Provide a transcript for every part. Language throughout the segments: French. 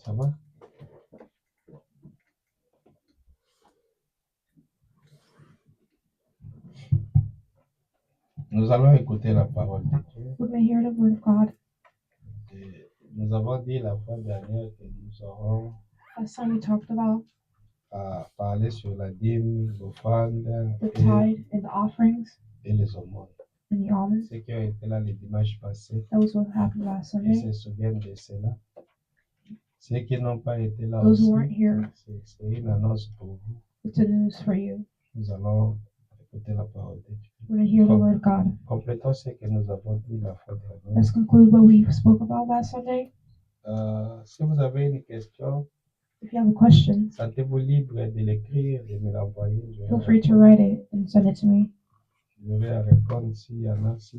Ça va? Nous allons écouter la parole de Dieu. We're going to hear the word of God. Et nous avons dit la fois dernière que nous aurons Last time we talked about à parler sur la dîme, l'offrande the tithe and the offerings et les aumônes. and the almonds. Ceux qui ont été là le dimanche passé, That was what happened last ils Sunday. se souviennent de cela. Ceux qui n'ont pas été là Those who aussi, weren't here, c'est une annonce pour vous. it's a news for you. Nous allons écouter la parole de Dieu. We're going to hear the word of God. Complétons ce que nous avons dit la fois dernière. Let's conclude what we spoke about last Sunday. Si vous avez une question, If you have a question, sentez-vous libre de l'écrire, de me l'envoyer. feel free to write it and send it to me. Je vais répondre s'il y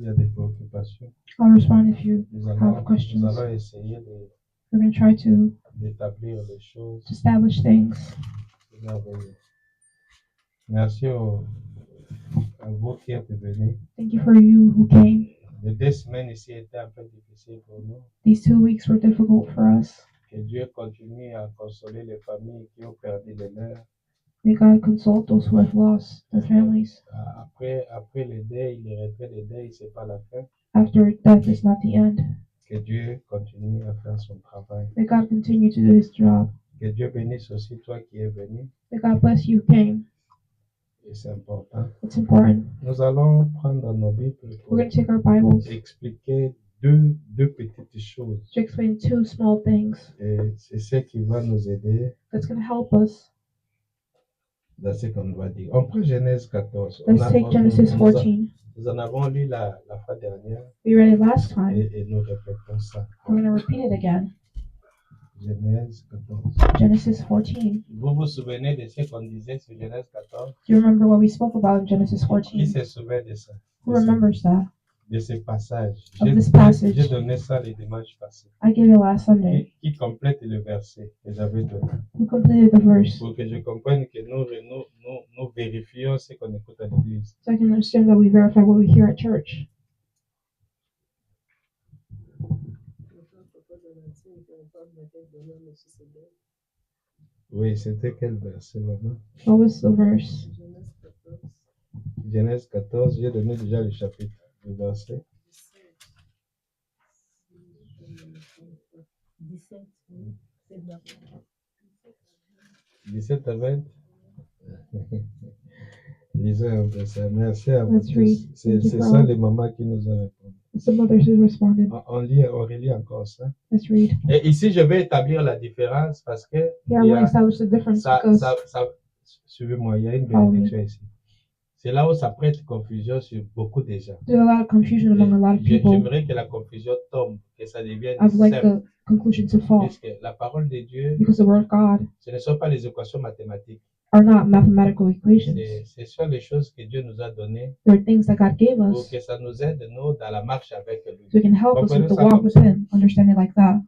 a des préoccupations. I'll respond if you Nous have allons questions. essayer We're going to try to d'établir les choses. establish things. C'est merveilleux. Merci à vous qui êtes venus. Thank you for you who came. Les 2 semaines ici étaient un peu difficiles pour nous. These 2 weeks were difficult for us. Que Dieu continue à consoler les familles qui ont perdu les leurs. May God consult those who have lost their families. Après le deuil, les retraits de deuil, c'est pas la fin. After death is not the end. Que Dieu continue à faire son travail. May God continue to do His job. Que Dieu bénisse aussi toi qui es venu. May God bless you who came. Et c'est important. It's important. Nous allons prendre nos Bibles We're pour going to take our Bibles expliquer deux petites choses. to explain 2 small things Et c'est ce qui va nous aider that's going to help us. dans ce qu'on doit dire. On prend Genèse 14. Let's take Genesis 14. Nous en avons lu la fois dernière We read it last time. et nous répétons ça. We're going to repeat it again. Genèse 14. Genesis 14. Vous vous souvenez de ce qu'on disait sur Genèse 14? Do you remember what we spoke about in Genesis Qui 14? se souvient de ça? Who remembers that? De ce passage. Of this passage. J'ai donné ça le dimanche passé. I gave it last Sunday. Qui complète le verset que j'avais donné. Who completed the verse? Pour que je comprenne que nous vérifions ce qu'on écoute à l'église. So I can understand that we verify what we hear at church. Oui, c'était quel verset, maman? What was the verse? Genèse 14, j'ai donné déjà le chapitre, le verset. 17 à 20. Lisez un peu ça. Merci à vous. Let's read. C'est ça les mamans qui nous ont répondu. It's the mothers who responded. On relit encore ça. Let's read. Et ici, je vais établir la différence parce que Here I'm going to establish the difference because suivez-moi, il y a une bénédiction ici. C'est là où ça prête confusion sur beaucoup de gens. there's a lot of confusion among a lot of people. J'aimerais que la confusion tombe, que ça devienne I'd like simple. the conclusion to fall Parce que la parole de Dieu, because the word of God ce ne sont pas les équations mathématiques. are not mathematical equations. Ce sont les choses que Dieu nous a données They're things that God gave pour us que ça nous aide, nous, dans la marche avec lui. so it can help us with the Comprenez ça walk comme with ça. Him. Understand it like that.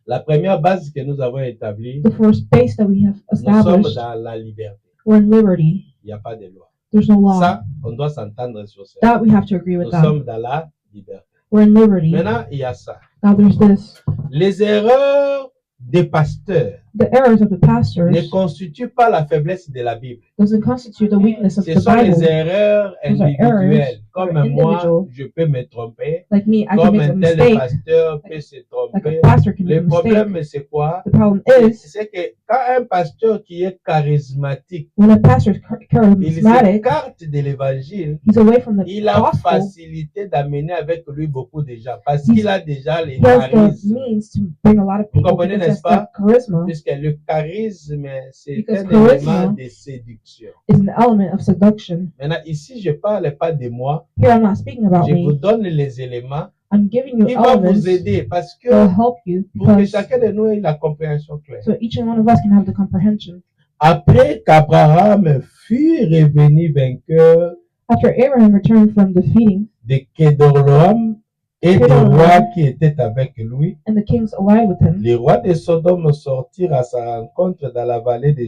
La première base que nous avons établie, The first base that we have nous sommes established, dans la liberté. we're in liberty. Il n'y a pas de loi. There's no law. Ça, on doit s'entendre sur ça. That we have to agree with Nous that. sommes dans la liberté. We're in liberty. Maintenant, il y a ça. Now there's this. Les erreurs des pasteurs The errors of the ne pastors constituent pas la faiblesse de la Bible. doesn't constitute the weakness of Ce the sont les Bible. erreurs Those are individuelles. errors Comme that are moi, individual. je peux me tromper. Like me, I can Comme make a un tel mistake. pasteur peut se Like tromper. a pastor can make a Le mistake. problème, c'est quoi? The problem is C'est que quand un pasteur qui est charismatique, when a pastor is il charismatic, s'écarte de l'évangile, he's away from the il a gospel. facilité d'amener avec lui beaucoup de gens parce qu'il a déjà les He has the charismes. means to bring a lot of Vous people comprenez, because he has n'est-ce pas? that charisma Puisque le charisme, c'est Because un charisma élément de séduction. is an element of seduction. Maintenant, ici, je ne parle pas de moi. Here I'm not speaking about Je vous me. donne les éléments I'm giving you qui vont elements vous aider parce que that will help you pour que because chacun de nous ait la compréhension claire. so each and one of us can have the comprehension. Après qu'Abraham fut revenu vainqueur After Abraham returned from defeating de Kedorlaom et des rois qui étaient avec lui, and the kings allied with him, les rois de Sodome sortirent à sa rencontre dans la vallée de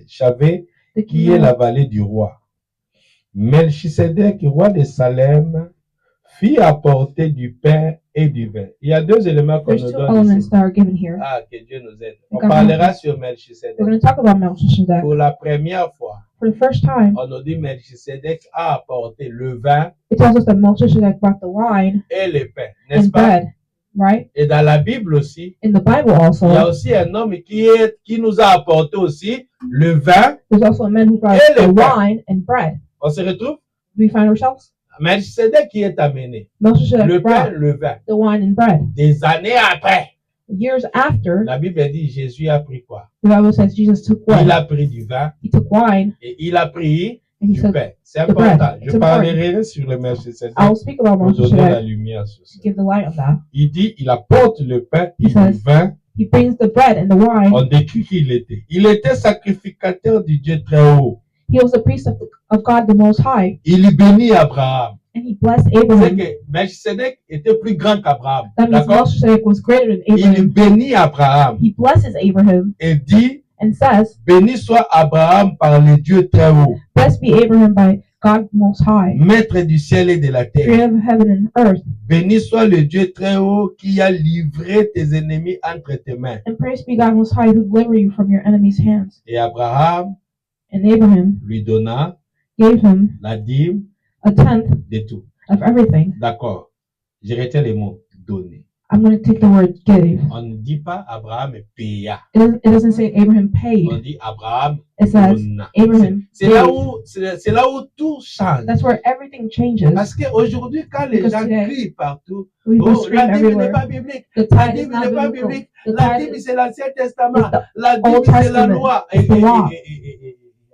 Chavé, the qui king est la vallée du roi. Melchisedec, roi de Salem, fit apporter du pain et du vin. Il y a deux éléments qu'on There's nous two donne elements ici. that are given here. Ah, que Dieu nous aide. On God parlera help us. sur We're Melchisedec. going to talk about Melchizedek. Pour la première fois, For the first time, on nous dit Melchisedec a apporté le vin it tells us that Melchizedek brought the wine et le pain, n'est-ce and pas? bread, right? Et dans la Bible aussi, In the Bible il y a also, aussi un homme qui nous a apporté aussi le vin. there's also a man who brought Et le the pain. wine and bread. On se retrouve? Do we find ourselves? Melchisedec qui est amené Melchizedek le pain, brought le vin. the wine and bread. Des années après, Years after, la Bible dit Jésus a pris quoi? the Bible says Jesus took Il what? a pris du vin He took wine et il a pris and he du said, pain. C'est the bread. important. Je It's important. parlerai sur le Melchisedec I will speak about pour donner la Melchizedek lumière sur ça. to give the light on that. Il dit, il apporte le pain et He du says, vin. He brings the bread and the wine. On décrit qui il était. Il était sacrificateur du Dieu très haut. He was a priest of God the Most High, Il bénit Abraham. and he blessed C'est Abraham. que Melchisedec était plus grand qu'Abraham. That means D'accord? Melchizedek was greater than Il Abraham. bénit Abraham He blesses Abraham et dit, and says, béni soit Abraham par le Dieu très haut, blessed be Abraham by God Most High, maître du ciel et de la terre. creator of heaven and earth. Béni soit le Dieu très haut qui a livré tes ennemis entre tes mains. And praise be God Most High who delivered you from your enemies' hands. Et Abraham And Abraham lui donna gave him la dîme a tenth de tout. of everything. D'accord. Je retiens les mots donner. I'm going to take the word give. On ne dit pas Abraham paya. It doesn't say Abraham paid. On dit Abraham It says donna. Abraham C'est là gave. où c'est là où tout change. That's where everything changes. Parce qu'aujourd'hui, quand les Because gens today, crient partout, We oh, scream la Bible n'est everywhere. pas biblique, The la tithe is Bible not n'est pas biblical. biblique, The la tithe Bible is c'est l'Ancien Testament, is the la Bible Old c'est la Testament. loi. It's the law.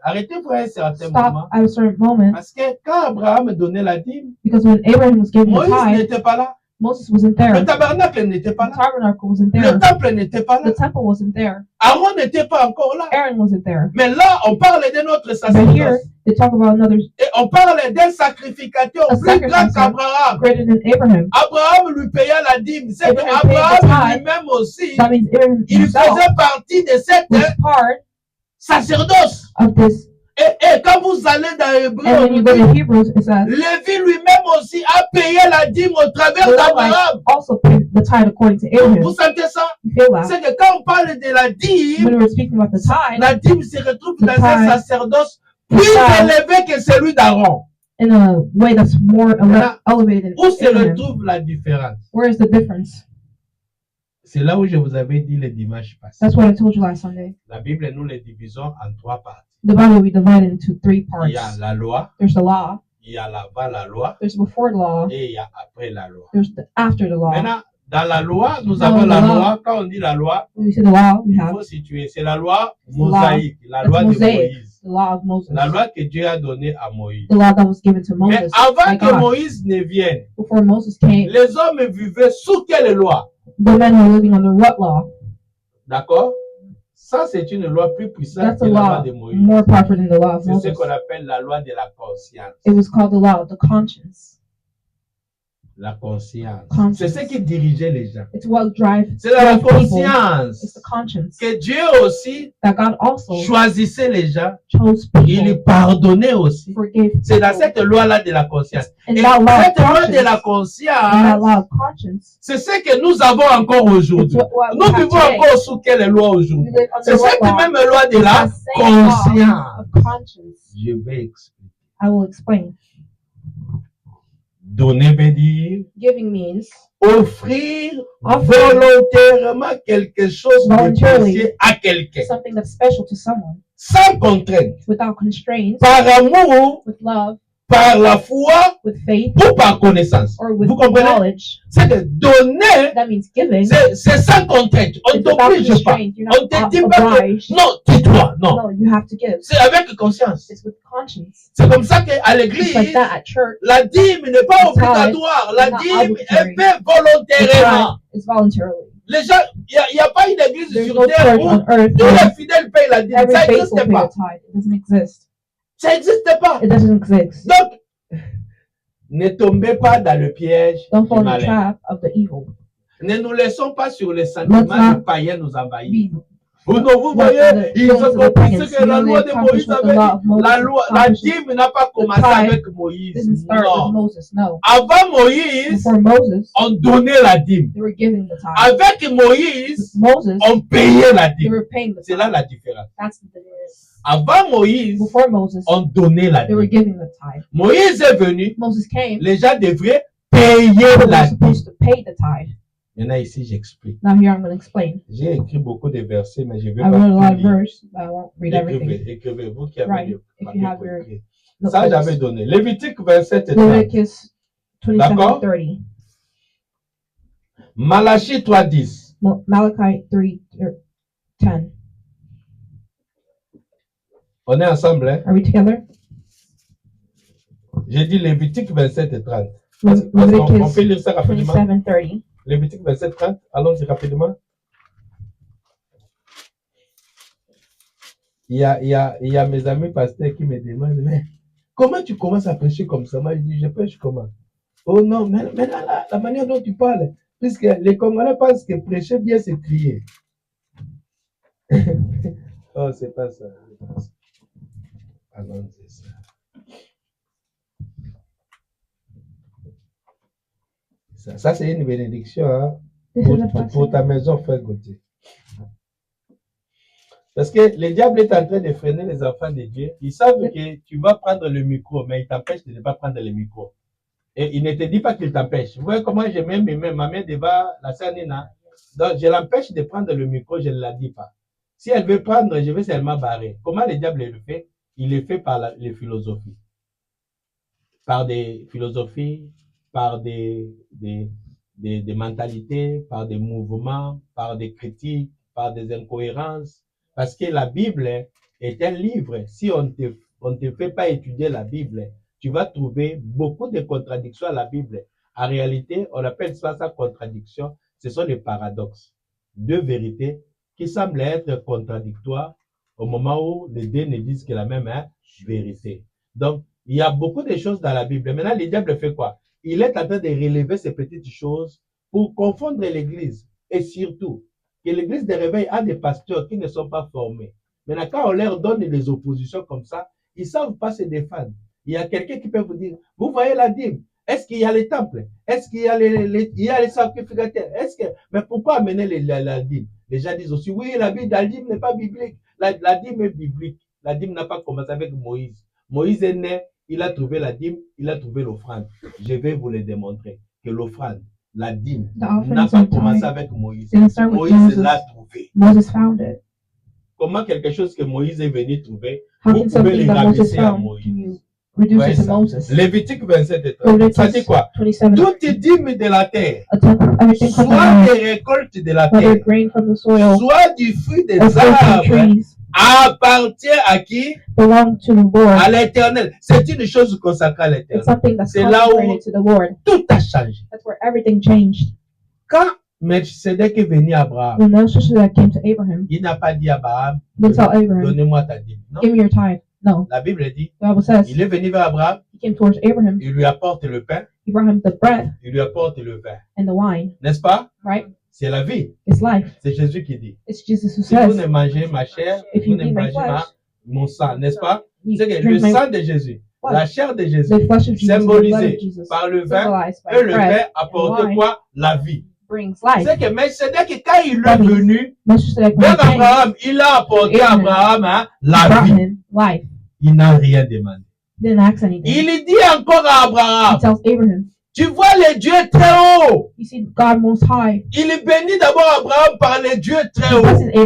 Arrêtez pour un certain Stop moment. at a certain moment, Parce que quand Abraham donnait la dîme, because when Abraham was giving the Moïse tithe, n'était pas là. Moses wasn't Le there. tabernacle n'était The pas là. tabernacle wasn't Le there. temple n'était pas The là. temple wasn't there. Aaron n'était pas encore là. Aaron wasn't there. Mais là, on parle de notre But here, sacerdoce. they talk about another Et on parle d'un sacrificateur A plus grand sacrificer. qu'Abraham. greater than Abraham. Abraham lui paya la dîme. C'est que Abraham paid the Abraham tithe. lui-même aussi, That means Abraham il himself faisait partie de cette was part sacerdoce. of this. Et quand vous allez dans Hébreu, And on when you nous go dit, to Hebrews, it says, Lévi lui-même aussi a payé la dîme au travers the d'Abraham. Levites also paid the tithe according to Abraham. Vous sentez ça? You feel that? C'est que quand on parle de la dîme, When we're speaking about the tithe, la dîme se retrouve The dans un tithe. sacerdoce The plus tithe. élevé que celui d'Aaron. in a way that's more Maintenant, elevated Où than se Abraham. retrouve la différence? Where is the difference? C'est là où je vous avais dit le dimanche passé. That's what I told you last Sunday. La Bible, nous les divisons en trois parties. The Bible we divide into three Il y a parts. la loi, There's the law, il y a avant la loi there's before the law, et il y a après la loi. there's the after the law. Maintenant, dans la loi, nous Dans avons la la loi. loi. Quand on dit la loi, When we say the law, we il have faut situer. C'est la loi the law. mosaïque, la It's loi de Mosaic, Moïse. the law of Moses, La loi que Dieu a donnée à Moïse. the law that was given to Mais Moses avant by que God. Moïse ne vienne, Before Moses came, les hommes vivaient sous quelle loi? the men were living under what law? D'accord? Ça, c'est une loi plus puissante That's que a la loi law de Moïse. more powerful than the law of C'est ce Moses. qu'on appelle la loi de la conscience. It was called the law of the conscience. La conscience. Conscience. C'est ce qui dirigeait les gens. It's what drives C'est la people. It's conscience the conscience que Dieu aussi that God also choisissait les gens. chose Il people, les pardonnait aussi. forgave C'est dans people. cette loi-là de la conscience. And Et that law of cette loi de la conscience, and that conscience, law of conscience, c'est ce que nous avons encore it's aujourd'hui. what we Nous have vivons today. encore sous quelle loi We aujourd'hui? live C'est under what cette law? même loi de It's la the same law conscience. of conscience. Je vais expliquer. I will explain. Donner veut dire Giving means offrir Offering. volontairement quelque chose de Voluntarily. précieux à quelqu'un. something that's special to someone Sans contrainte. without constraints, Par amour, with love, par la foi with faith, ou par connaissance. or with Vous comprenez? knowledge. C'est que donner, That means giving. c'est sans contrainte. On ne It's without t'oblige pas. constraint. You're On not te dit pas que obliged. non, tais-toi. Non. No, you have to give. C'est avec conscience. It's with conscience. C'est comme ça qu'à It's l'église, like that at church. la dîme n'est pas The tithe obligatoire. La is not dîme est arbitrary. faite The volontairement. tithe is voluntarily. Les gens, il n'y a pas une église There's sur no terre church où on earth tous where les fidèles payent la dîme. every Ça faithful n'existe pay a pas. tithe. It doesn't exist. Ça n'existe pas. It doesn't exist. Donc, ne tombez pas dans le piège Don't du fall in the malin. trap of the evil. Ne nous laissons pas sur les sentiments Let's not de païens nous envahir. Be Vous voyez, ils ont compris ce que la loi de Moïse avait dit. La dîme n'a pas commencé avec Moïse. Non. Avant Moïse, on donnait la dîme. Avec Moïse, on payait la dîme. C'est là la différence. Avant Moïse, on donnait la dîme. Moïse est venu, les gens devraient payer la dîme. Maintenant ici, j'explique. J'ai écrit beaucoup de versets, mais je ne vais pas tout lire. Écrivez, vous qui avez des papiers pour écrire. Ça, j'avais donné. Lévitique 27 et 30. D'accord? Malachie 3:10. Malachi 3:10. On est ensemble, hein? Are we together? J'ai dit Lévitique 27 et 30. On peut lire ça rapidement. 27:30. Lévitique 27 30. Allons-y rapidement. Il y a mes amis pasteurs qui me demandent, mais comment tu commences à prêcher comme ça? Moi, je dis, je prêche comment? Oh non, mais la manière dont tu parles, puisque les Congolais pensent que prêcher bien, c'est crier. Oh, c'est pas ça. Allons, c'est ça. Ça, c'est une bénédiction hein, pour ta maison, frère Gauthier. Parce que le diable est en train de freiner les enfants de Dieu. Ils savent que tu vas prendre le micro, mais il t'empêche de ne pas prendre le micro. Et il ne te dit pas qu'il t'empêche. Vous voyez comment je mets ma main devant la sœur Nina. Donc, je l'empêche de prendre le micro, je ne la dis pas. Si elle veut prendre, je vais seulement barrer. Comment le diable le fait? Il le fait par les philosophies. Par des philosophies, par des mentalités, par des mouvements, par des critiques, par des incohérences. Parce que la Bible est un livre. Si on ne te fait pas étudier la Bible, tu vas trouver beaucoup de contradictions à la Bible. En réalité, on appelle ça contradiction. Ce sont les paradoxes. Deux vérités qui semblent être contradictoires au moment où les deux ne disent que la même vérité. Donc, il y a beaucoup de choses dans la Bible. Maintenant, le diable fait quoi? Il est en train de relever ces petites choses pour confondre l'Église. Et surtout, que l'Église de réveil a des pasteurs qui ne sont pas formés. Maintenant, quand on leur donne des oppositions comme ça, ils ne savent pas se défendre. Il y a quelqu'un qui peut vous dire, vous voyez la dîme, est-ce qu'il y a les temples? Est-ce qu'il y a les sacrificateurs? Mais pourquoi amener la dîme? Les gens disent aussi, oui, la dîme n'est pas biblique. La dîme est biblique. La dîme n'a pas commencé avec Moïse. Moïse est né, il a trouvé la dîme, il a trouvé l'offrande. Je vais vous le démontrer que l'offrande, la dîme, n'a pas commencé avec Moïse. Moïse l'a trouvé. Comment quelque chose que Moïse est venu trouver, vous pouvez le rabaisser à Moïse. Lévitique 27 et 30. Ça dit quoi? Toute dîme de la terre, soit des récoltes de la terre, soit du fruit des arbres, appartient à qui? À l'Éternel. C'est une chose consacrée à l'Éternel. C'est là où tout a changé. Quand Melchisedec est venu à Abraham, il n'a pas dit à Abraham, donnez-moi ta dîme. Non. La Bible dit, il est venu vers Abraham, il lui apporte le pain, il lui apporte le vin. N'est-ce pas? C'est la vie. C'est Jésus qui dit. Si vous ne mangez ma chair, vous ne mangez mon sang, n'est-ce pas? C'est que le sang de Jésus, la chair de Jésus, symbolisée par le vin, et le vin apporte quoi? La vie. C'est que Melchisedec, quand il est venu vers Abraham, il a apporté à Abraham la vie. Il n'a rien demandé. Il dit encore à Abraham, tu vois les dieux très hauts. Il bénit d'abord Abraham par les dieux très hauts. Et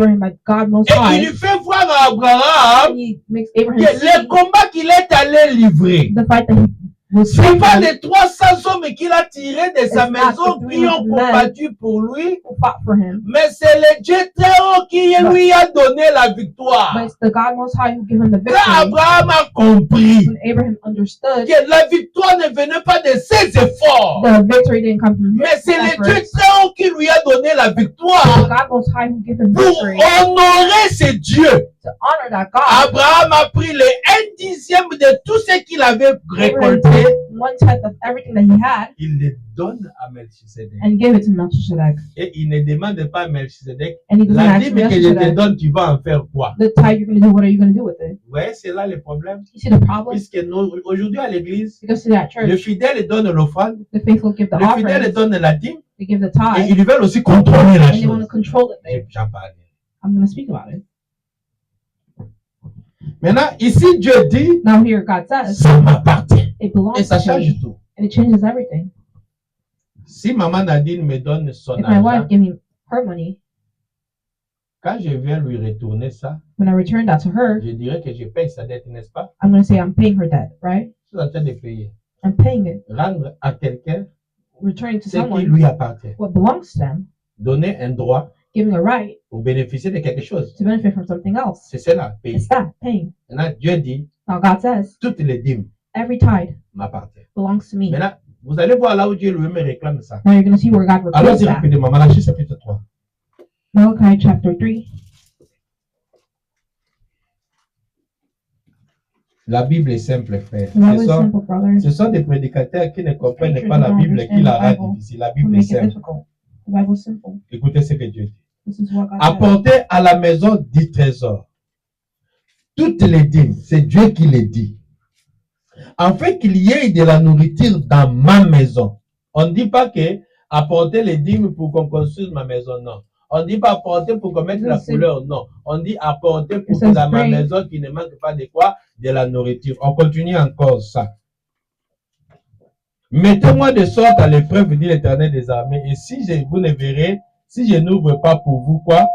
il lui fait voir à Abraham que le combat qu'il est allé livrer, c'est pas les 300 hommes qu'il a tirés de sa maison qui ont combattu pour lui, mais c'est le Dieu très haut qui lui a donné la victoire. Quand Abraham a compris que la victoire ne venait pas de ses efforts, mais c'est le Dieu très haut qui lui a donné la victoire pour honorer ce Dieu. to honor that God, Abraham a pris le 1/10 de tout ce qu'il avait récolté. Abraham 1/10 of everything that he had Il le donne à Melchisedec. and gave it to Melchizedek. Et il ne demande pas à Melchisedec, And he doesn't la ask dîme que je te Melchizedek, donne, tu vas en faire quoi? the tithe you're going to do, what are you going to do with it? Vous voyez, c'est là le problème. You see the problem? Puisque aujourd'hui à l'église, Because to that le church, fidèle donne l'offrande, the faithful give the le fidèle offerings, donne la dîme, they give the et tithe, ils veulent aussi contrôler la and they want to chose. control it. J'en parle. I'm going to speak about it. Maintenant, ici, Dieu dit, Now here God says, ça m'appartient. it belongs Et ça to change me, tout. and it changes everything. Si maman Nadine me donne son If my wife argent, gives me her money, quand je viens lui retourner ça, when I return that to her, je dirais que je paye sa dette, n'est-ce pas? I'm going to say I'm paying her debt, right? Je suis en train de payer. I'm paying it, Rendre à quelqu'un returning to ce qui someone lui appartient. what belongs to them, Donner un droit giving a right pour bénéficier de quelque chose. to benefit from something else. C'est cela, payer. It's that, paying. Maintenant, Dieu dit, Now God says, toutes les dîmes every tithe m'appartiennent. belongs to me. Maintenant, vous allez voir là où Dieu lui-même réclame ça. Now you're going to see where God reveals Allons-y that. rapidement, Malachie chapitre 3. Malachi chapter 3. La Bible est simple, frère. The Bible is simple, brothers. Ce sont des prédicateurs qui ne comprennent Preachers pas la don't Bible qui understand la the rend Bible. difficile. La Who Bible est make it simple. difficult. The Bible is simple. Écoutez ce que Dieu dit. This is what God says. Apportez à la maison du trésor toutes les dîmes. C'est Dieu qui les dit. Afin qu'il y ait de la nourriture dans ma maison. On ne dit pas que apporter les dîmes pour qu'on construise ma maison, non. On ne dit pas apporter pour qu'on mette la couleur, non. On dit apporter pour que dans ma maison, qu'il ne manque pas de quoi? De la nourriture. On continue encore ça. Mettez-moi de sorte à l'épreuve, dit l'Éternel des armées, et si vous ne verrez, si je n'ouvre pas pour vous, quoi?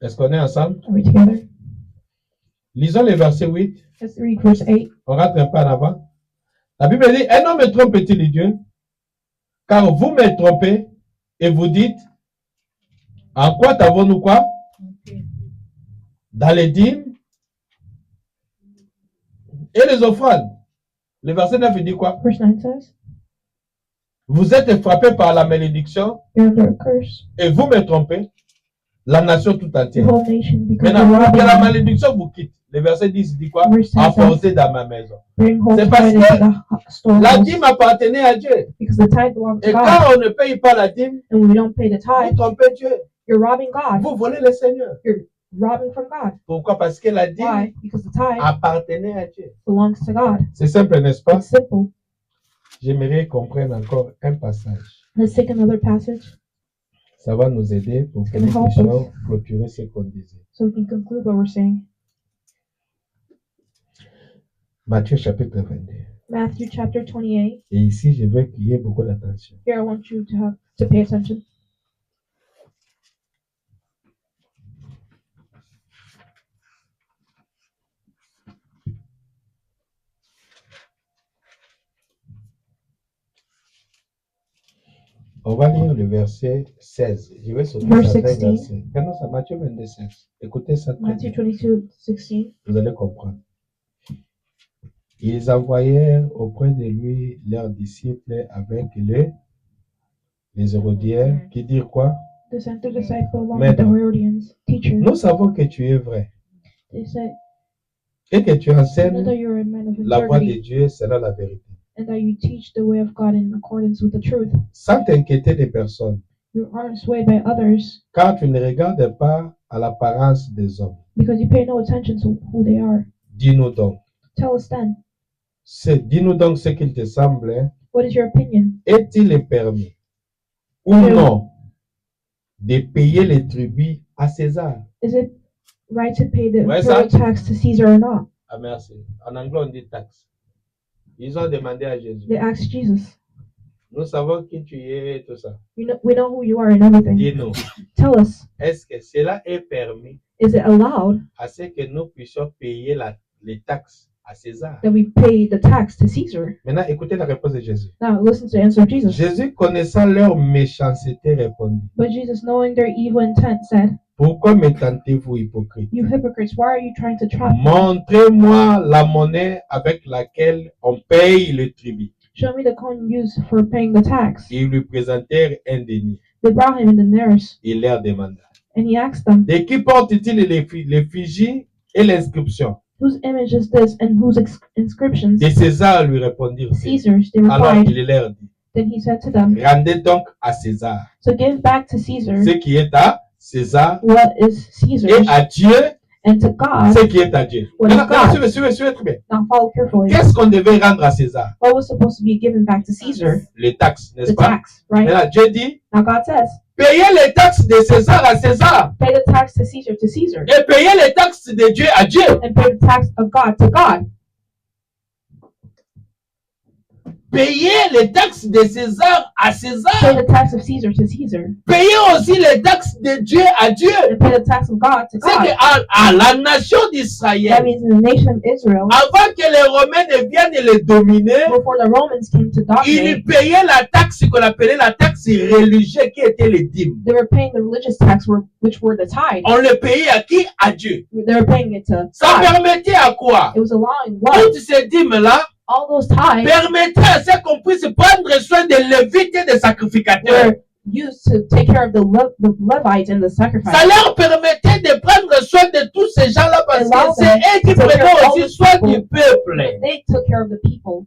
Est-ce qu'on est ensemble? Are we together? Lisons le verset 8. Let's read verse 8. On rentre un peu en avant. La Bible dit, un homme me trompe-t-il, Dieu? Car vous me trompez et vous dites, en quoi t'avons-nous quoi? Dans les dîmes et les offrandes. Le verset 9 il dit quoi? Verse 9 says, vous êtes frappés par la malédiction you're under a curse, et vous me trompez, la nation tout the entière. whole nation, because Maintenant, you're pour que la robbing, malédiction vous quitte, le verset 10 dit quoi? Verse 10 Apportez dans ma maison. bring whole C'est parce tithe que into the La storehouse, dîme appartenait à Dieu. because the tithe belongs to Et God, quand on ne paye pas la dîme, and when we don't pay the vous tithe, trompez Dieu. you're robbing God. Vous volez le Seigneur. You're robbing from God. Pourquoi? Parce que la dîme Why? Because the tithe appartenait à Dieu. belongs to God. C'est simple, n'est-ce pas? It's simple. J'aimerais qu'on prenne encore un passage. Let's take another passage Ça va nous aider pour que It's nous gonna help puissions clôturer ce qu'on disait. so we can conclude what we're saying. Matthieu chapitre 22. Matthew chapter 28. Et ici, je veux qu'il y ait beaucoup d'attention. Here I want you to pay attention. On va lire le verset 16. Je vais sauter Verse certains 16. versets. Non, c'est Matthieu 22, 16. Écoutez ça très Matthew bien. 22:16. Vous allez comprendre. Ils envoyèrent auprès de lui leurs disciples avec les Hérodiens qui dirent quoi? They sent the disciple along Maître. with the Herodians. Teacher, Nous savons que tu es vrai they said, et que tu we know enseignes that you're a man of la voie de integrity Dieu selon la vérité, and that you teach the way of God in accordance with the truth. sans t'inquiéter des personnes, You aren't swayed by others car tu ne regardes pas à l'apparence des hommes. because you pay no attention to who they are. Dis-nous donc, Tell us then, dis-nous donc ce qu'il te semble, hein. what is your opinion? Est-il permis ou Oui. non de payer les tribus à César? Is it right to pay the Ouais, imperial ça. tax to Caesar or not? Ah, merci. En anglais, on dit taxe. Ils ont demandé à Jésus. They asked Jesus. Nous savons qui tu es et tout ça. We know who you are and everything. Dis-nous, Tell us, est-ce que cela est permis is it allowed à ce que nous puissions payer les taxes à César? that we pay the tax to Caesar? Maintenant, écoutez la réponse de Jésus. Now listen to the answer of Jesus. Jésus, connaissant leur méchanceté, répondit. But Jesus, knowing their evil intent, said, Pourquoi me tentez-vous, hypocrite? You hypocrites, why are you trying to trap me? Montrez-moi la monnaie avec laquelle on paye le tribut. Show me the coin used for paying the tax. Ils lui présentèrent un denier. They brought him in the nearest, Il leur demanda, and he asked them, de qui porte-t-il l'effigie et l'inscription? whose image is this and whose inscriptions? De César, lui répondirent. Caesar's, they Alors replied. il leur dit, Then he said to them, rendez donc à César so give back to Caesar ce qui est à César what is et Caesar's, à Dieu and to God ce qui est à Dieu. what is Maintenant, God. suivez très bien. Now follow carefully. Qu'est-ce qu'on devait rendre à César? What was supposed to be given back to Caesar? Les taxes, n'est-ce The pas? tax, right? Maintenant, Dieu dit, Now God says, payez les taxes de César à César pay the tax to Caesar et payez les taxes de Dieu à Dieu. and pay the tax of God to God. Payez les taxes de César à Pay César. the tax of Caesar to Caesar Payez aussi les taxes de Dieu à Dieu. and pay the tax of God to C'est God. qu'à la nation That d'Israël, means in the nation of Israel, avant que les Romains ne viennent les dominer, before the Romans came to ils dominate, payaient la taxe qu'on appelait la taxe religieuse qui était les dîmes. they were paying the religious tax, which were the tithe. On le payait à qui? À Dieu. They were paying it to Ça God. permettait à quoi? It was allowing what? Toutes ces dîmes-là All those tithes permettaient à ce qu'on puisse prendre soin des Lévites et des sacrificateurs. were used to take care of the Levites and the Ça sacrifice. leur permettait de prendre soin de tous ces gens-là parce Allow que c'est them eux qui to take care of prenaient all aussi the soin people. du peuple. They took care of the people.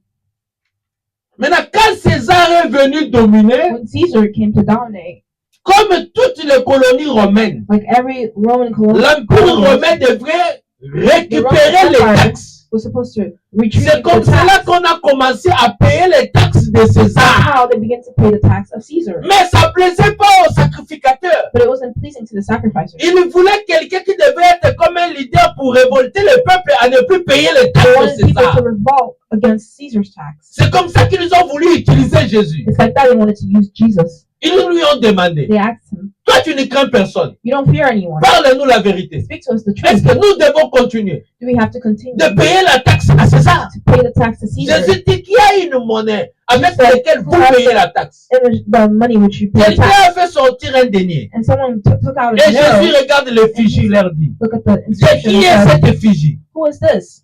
Maintenant, quand César est venu dominer, When Caesar came to dominate, comme toutes les colonies romaines, like every Roman l'Empire colony romain devrait récupérer les taxes. was supposed to retrieve C'est comme the cela tax. qu'on a commencé à payer les taxes de That's César. how they began to pay the tax of Caesar. Mais ça ne plaisait pas aux sacrificateurs. But it wasn't pleasing to the sacrificers. Ils voulaient quelqu'un qui devait être comme un leader pour révolter le peuple à ne plus payer les They taxes de wanted people to César. revolt against Caesar's tax. C'est comme ça qu'ils ont voulu utiliser Jésus. It's like that they wanted to use Jesus. Ils lui ont demandé, They asked him, toi tu ne crains personne, you don't fear anyone. parle-nous la vérité. Speak to us the Est-ce truth. que nous devons continuer Do we have to continue de payer la taxe à César? to pay the tax to Caesar? Jésus dit qu'il y a une monnaie avec Jesus laquelle vous said, payez la taxe. It was the money which you pay the Quelqu'un tax. a fait sortir un denier. And someone took out Et a Jésus note. regarde l'effigie, il leur dit, Look at the de inscription. qui est cette effigie? Who is this?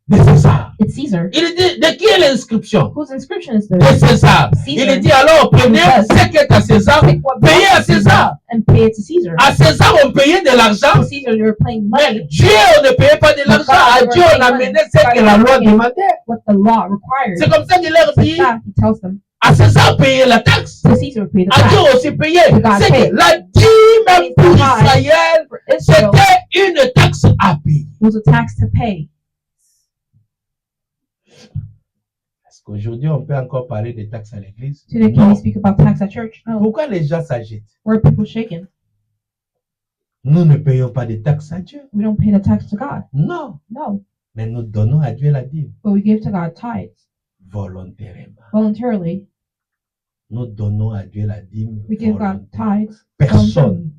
De César. It's Caesar. Il dit, de qui est l'inscription? Whose inscription is this? De César. Il dit alors, prenez ce qui est à César, Take what payez à belongs to César. and pay it to Caesar. À César, on payait de l'argent, To Caesar, they were paying mais money. Dieu, on ne payait pas de l'argent. À Dieu, on amenait ce que la loi demandait. What the law required. C'est comme ça qu'il leur It's like dit, that, he tells them. à César, payez la taxe. To Caesar, pay the À Dieu tax. aussi payer. God C'est paid. que la dîme pour Israël, For Israel, c'était une taxe à payer. was a tax to pay. Est-ce qu'aujourd'hui, on peut encore parler des taxes à l'église? Today, can Non. we speak about tax at church? No. Pourquoi les gens s'agitent? Where are people shaken? Nous ne payons pas de taxes à Dieu. We don't pay the tax to God. Non. No. Mais nous donnons à Dieu la dîme But we give to God tithes volontairement. voluntarily. Nous donnons à Dieu la dîme We give God volontairement. tithes. Personne.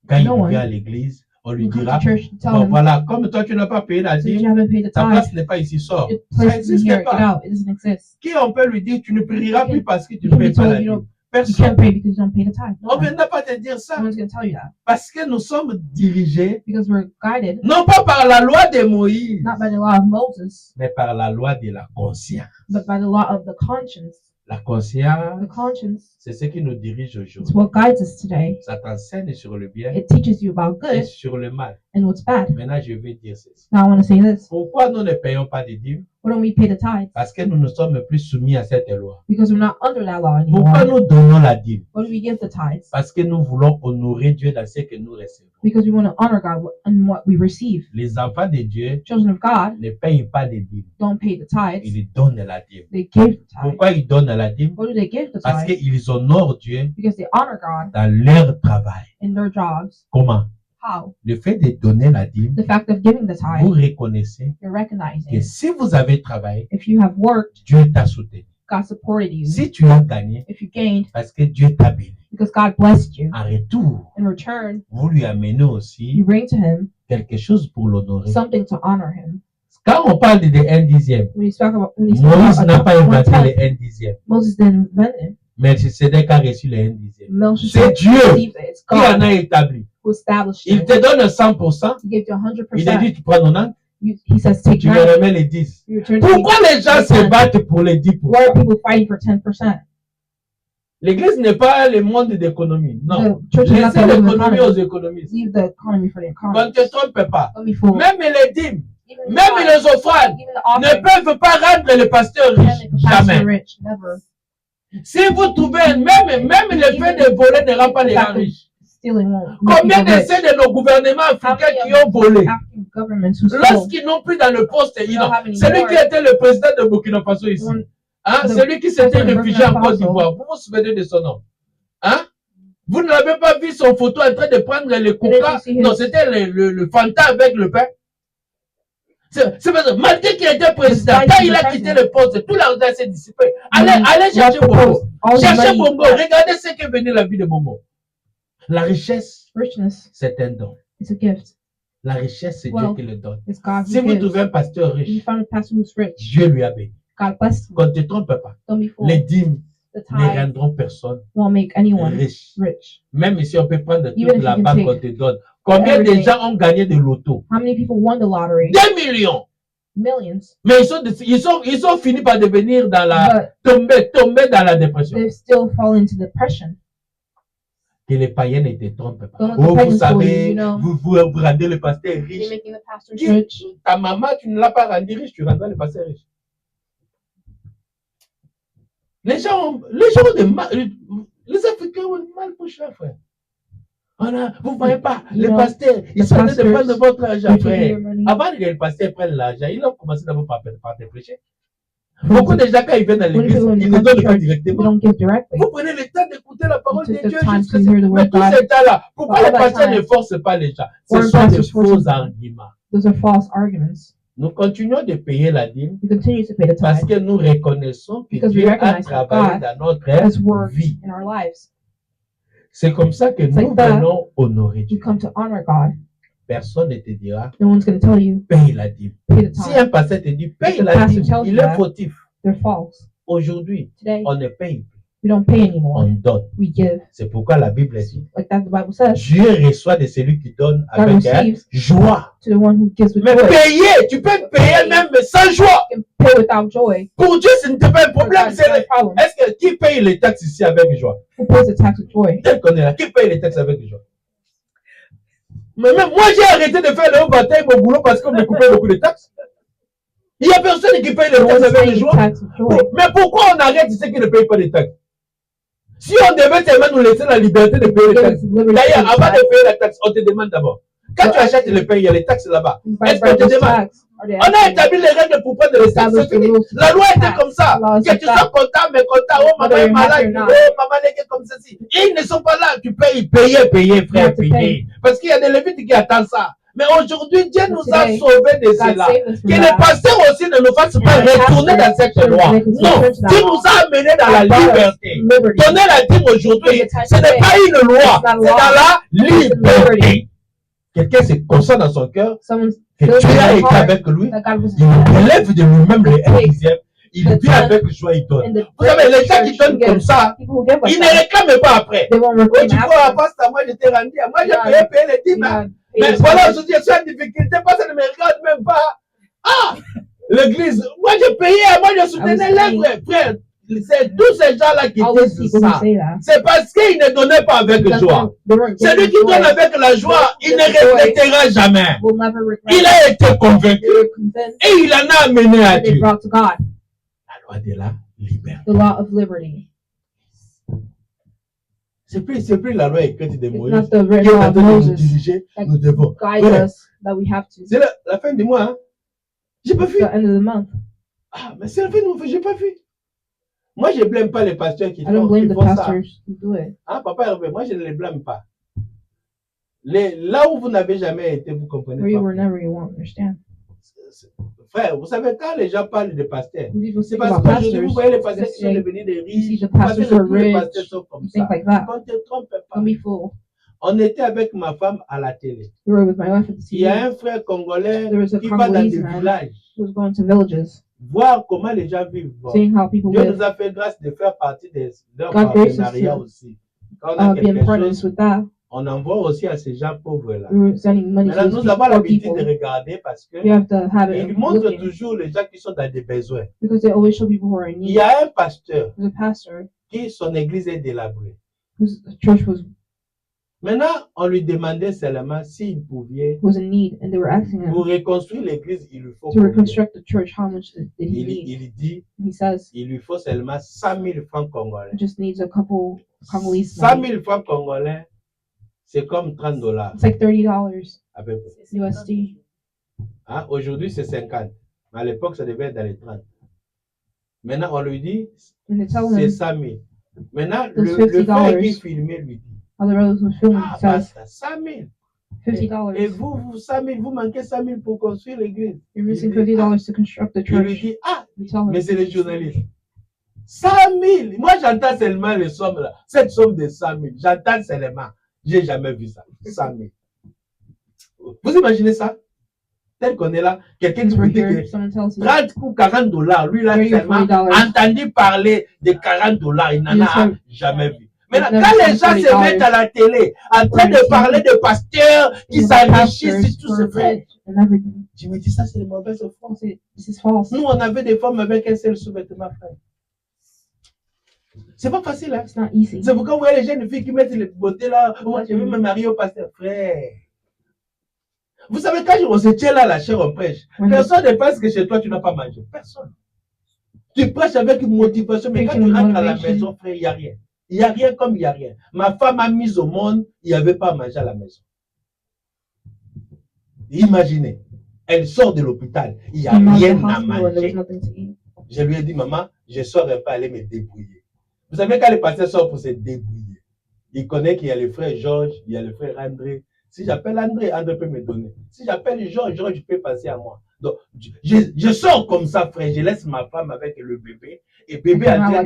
Quand No il one. vient à l'église, on lui You come dira, to church and tell bon him, voilà, comme toi tu n'as pas payé la since you dîme, haven't paid the ta tithe, place n'est pas ici, sors. your Ça place isn't n'existe here. Get pas. out. It doesn't exist. Qui on peut lui dire, tu ne prieras plus parce que tu You ne can be payes pas told la you dîme? don't. You Personne. can't pay because you don't pay the tithe. No On ne one. viendra pas te dire No ça. one's going to tell you that Parce que nous sommes dirigés, because we're guided non pas par la loi de Moïse, not by the law of Moses, mais par la loi de la conscience. but by the law of the conscience. La conscience, The conscience c'est ce qui nous dirige is aujourd'hui. what guides us today. Ça t'enseigne sur le bien It teaches you about et good sur le mal. and what's bad. Maintenant, je vais dire ceci. Now I want to say this. Pourquoi nous ne payons pas de dîmes? Why don't we pay the tithes? Parce que nous ne sommes plus soumis à cette loi. Because we're not under that law Pourquoi anymore. nous donnons la dîme? Why do we give the tithes? Parce que nous voulons honorer Dieu dans ce que nous recevons. Because we want to honor God in what we receive. Les enfants de Dieu Children of God ne payent pas de dîmes. don't pay the tithes. Ils donnent la dîme. They give the tithes. Pourquoi ils donnent la dîme? Why do they give the Parce tithes? qu'ils honorent Dieu Because they honor God dans leur travail. in their jobs. Comment? How? Le fait de donner la dîme, The fact of giving the vous tithe, reconnaissez you're que recognizing si vous avez travaillé, if you have worked, Dieu t'a soutenu. God supported you. Si tu as gagné, If you gained, parce que Dieu t'a béni. because God blessed you. En retour, In return, vous lui amenez aussi you bring to Him quelque chose pour l'honorer. something to honor Him. Quand on parle de 1/10, When you speak about Moïse n'a pas one inventé tenth, le 1/10. Moses didn't invent it. Melchisedec a reçu le 1/10. C'est Melchizedek Dieu received it. It's qui en God a établi. who established Il it. te donne 100%. He gives you Il te 100%. dit, tu prends 90. He says take Tu me 90. remets les 10. You return to Pourquoi me. les gens se battent pour les 10%? Why are people fighting for 10%? L'église n'est pas le monde d'économie. Non. The church is not Laissez the l'économie aux economy. économistes. Leave the economy for the On ne economy. te trompe pas. Don't be fooled. Même les dîmes, Even the même tithe, les offrandes even the ne offering, peuvent pas rendre le pasteur can't riche. make a pastor Jamais. rich. Never. Si vous trouvez, même le fait de voler ne rend pas les gens riches. Stealing won't make Combien people rich. de nos gouvernements africains qui ont volé? African governments who stole. Lorsqu'ils n'ont plus dans le poste, They don't have any celui more. qui était le président de Burkina Faso ici, One- hein, the celui qui s'était president of réfugié en Burkina Côte Faso. d'Ivoire, vous vous souvenez de son nom? Hein? Vous n'avez pas vu son photo en train de prendre le coca? see his- Non, c'était le Fanta avec le pain. C'est parce que malgré qu'il était président, Despite quand the il a president. quitté le poste, tout l'argent s'est dissipé. Allez Left chercher the Bongo. post. All the Cherchez money, Bongo. Regardez ce qu'est venu la vie de Bongo. La richesse, richness, c'est un don. it's a gift. La richesse, c'est Dieu Well, qui le donne. It's God Si who vous gives. trouvez un pasteur If you riche, find a pastor who's rich, Dieu lui a béni. God bless him. Qu'on ne te trompe pas. Don't be fooled. Les dîmes The ne tithe rendront personne won't make anyone riche. rich. Même si on peut prendre Even toute if la you can banque take qu'on te donne. Combien de everything. gens ont gagné de loto? How many people won the lottery? 2 millions. Millions. Mais ils sont finis par devenir dans la, But tomber dans la dépression. they still fall into depression. Que les païens ne te trompent pas. Don't let the Oh, vous pagans fool savez, you, you know. vous rendez le pasteur You're riche. making the pastor Qui- rich. Ta maman, tu ne l'as pas rendu riche, tu rendras le pasteur riche. Les gens ont de mal, les Africains ont de mal pour ça, frère. Vous ne voyez pas, les know, pasteurs, ils the sont en train de pastors, prendre votre argent, They're taking frère. your money. Avant que les pasteurs prennent l'argent, ils ont commencé d'abord par te prêcher. Beaucoup de gens, quand ils viennent dans When l'église, people in ils the ne donnent pas church, they directement. don't give directly. Vous prenez le temps d'écouter la parole de You took Dieu the time jusqu'à to hear the word mais of tout God. ce temps-là, pourquoi All les that pasteurs time. ne forcent pas les gens? Ce Foreign sont des pastors forcing faux them. arguments. Those are false arguments. Nous continuons de payer la dîme We continue to pay the parce tithe que nous reconnaissons que Because we Dieu a recognize that travaillé God dans notre has worked vie. in our lives. C'est comme ça que It's nous like that. venons honorer We Dieu. come to honor God. Personne ne te dira, No one's going to tell you, paye la dîme. pay the Si tithe. un pasteur te dit, paye If the la pastor dîme, tells il you est that, fautif. They're false. Aujourd'hui, Today, on ne paye plus, we don't pay anymore. on donne. We give. C'est pourquoi la Bible dit, Like that the Bible says, Dieu reçoit de celui qui donne God avec receives joie. to the one who gives with Mais joy. payer, tu peux payer même sans joie. You can pay without joy. Pour Dieu, ce n'était pas un For problème. God, it's not a problem. Est-ce que qui paye les taxes ici avec joie? Who pays the tax with joy? Tel qu'on est là, qui paye les taxes avec joie? Mais même moi, j'ai arrêté de faire le haut bataille, mon boulot, parce qu'on me coupait beaucoup de taxes. Il n'y a personne qui paye les No taxes one's avec paying joie. tax with joy. Mais pourquoi on arrête ceux qui ne payent pas les taxes? Si on devait seulement nous laisser la liberté de payer les Give taxes. us liberty to D'ailleurs, pay avant tax. de payer la taxe, on te demande d'abord. Quand tu achètes le pain, il y a les taxes là-bas. You buy Est-ce qu'on bread, te there's demande? tax. Are they On a asking établi les règles pour prendre les taxes. Establish C'est the fini. rules to La loi pay était tax. comme ça. Laws Que like tu that. sois content, mais content. Oh, maman Whether est you're happy malade. or not. Oh, maman n'est que comme ceci. Ils ne sont pas là. Tu payes, payer, frère, have to payer. Parce qu'il y a des Lévites qui attendent ça. Mais aujourd'hui, Dieu nous a Today, sauvés de God cela. saved us from Que les that. pasteurs aussi ne nous fassent pas And the retourner dans pastors cette should loi. make us Non, return to that Dieu law. nous a amenés dans la God brought us liberté. liberty. Donner la dîme aujourd'hui, Give the tithe ce n'est today. pas une loi, It's not a c'est law. dans la It's liberté. liberty. Quelqu'un se conscient dans son cœur Someone's que feels Dieu in a their été heart avec lui. that God was Il élève de lui-même les Take 1/10. Il the vit tenth avec joie, il donne. in the Vous savez, les gens qui church donnent to comme give. ça, People who give like ils ne that, réclament pas après. they won't Oui, reclaim tu vois, after. pasteur, moi je t'ai rendu. Moi j'ai Yeah. payé les dîmes. You hein. have Mais paid voilà, tithe. aujourd'hui, je suis en difficulté, personne ne me regarde même pas. Ah! L'église, moi j'ai payé, moi je soutenais I was les frères. Frère, c'est tous ces gens-là qui All those disent people who ça. say that. C'est parce qu'ils ne donnaient pas avec Because joie. they weren't giving Celui qui with donne joy. avec la joie, il ne With joy. regrettera jamais. Will never regret. Il a été They convaincu were convinced et il en a amené à that they Dieu. brought to God La loi de la liberté. the law of liberty. C'est plus la loi écrite de It's Moïse not the qui est written law en of train de nous Moses diriger. that Nous devons. guides Ouais. us that we have to. C'est la fin du mois. Hein? J'ai pas The vu. end of the month. Ah, mais c'est la fin du mois. J'ai pas vu. Moi, je blâme pas les pasteurs qui I don't font, blame qui the font ça. pastors who do it. Hein, papa Hervé, moi, je ne les blâme pas. Là où vous n'avez jamais été, vous comprenez Where you pas. were never, you won't understand. Frère, vous savez, quand les gens parlent de pasteurs, When people c'est speak parce about qu'aujourd'hui, vous pastors, voyez les pasteurs qui sont they devenus des you riches. see the Parce pastors que who are tous les rich, pasteurs sont comme ça. things like that. On ne te trompe pas. Don't be fooled. On était avec ma femme à la télé. We were with my wife at the Il y a TV. un frère congolais There was a qui va dans Congolese des man villages, who was going to villages, voir comment les gens vivent. Bon. seeing how people Dieu live. nous a fait grâce de faire partie de leur God graced us partenariat to, aussi. Quand on a be in quelque partners chose, with that. On envoie aussi à ces gens pauvres-là. We were sending money to Maintenant, those nous avons poor l'habitude people. de regarder parce que You have the habit ils of montrent looking toujours les gens qui sont dans des besoins. because they always show people who are in Il need. y a un pasteur There's a pastor qui son église est délabrée. whose church was Maintenant, on lui demandait seulement s'il pouvait, in need, and they were asking him pour reconstruire l'église, il lui faut to combien? reconstruct the church. How much did he need? Il dit, He says il lui faut seulement 100 000 francs congolais. he just needs a couple Congolese 100 money. 000 francs congolais, c'est comme 30 $. It's like $30 À peu près. USD. Hein? Aujourd'hui, c'est 50. Mais à l'époque, ça devait être dans les 30. Maintenant, on lui dit, And they tell c'est him 100 000. Maintenant, those le frère qui $50 filmait lui dit, how the brothers was filming ah, says basta, 100 000. $50. Et vous, 100 000, vous manquez 100 000 pour construire l'église. You're missing Il dit, $50 to construct the Il lui church. dit, ah, You tell mais him c'est les journalistes. 100 000. Moi, j'entends seulement les sommes là. Cette somme de 100 000. J'entends seulement. J'ai jamais vu ça. 100 000. Vous imaginez ça? Tel qu'on est là, quelqu'un qui vous we're dit here. que Someone tells you 30 ou 40 $, lui, il a 30 or seulement $40. entendu parler de 40 $. Il n'en Yes, a sir. jamais vu. Maintenant, never quand les seen gens se $40 mettent à la télé en train de parler de pasteurs qui You know, s'enrichissent pastors sur tous who ces are frères, rich and everything. je me dis ça, c'est les mauvaises I offrandes. say, this is false. Nous, on avait des femmes avec un seul sous-vêtement, frère. C'est pas facile, hein? It's not easy. C'est pourquoi vous voyez les jeunes filles qui mettent les beautés là. Moi, je veux me marier au pasteur. Frère. Vous savez, quand on se tient là, la chair, on prêche. Personne ne pense que chez toi, tu n'as pas mangé. Personne. Tu prêches avec une motivation, mais quand tu rentres à la maison, frère, il n'y a rien. Il n'y a rien comme il n'y a rien. Ma femme a mis au monde, il n'y avait pas à manger à la maison. Imaginez, elle sort de l'hôpital, il n'y a rien à manger. Je lui ai dit, maman, je sors un peu aller me débrouiller. Vous savez, quand le pasteur sort pour se débrouiller, il connaît qu'il y a le frère Georges, il y a le frère André. Si j'appelle André, André peut me donner. Si j'appelle Georges, Georges peut passer à moi. Donc, je sors comme ça, frère. Je laisse ma femme avec le bébé. Et bébé a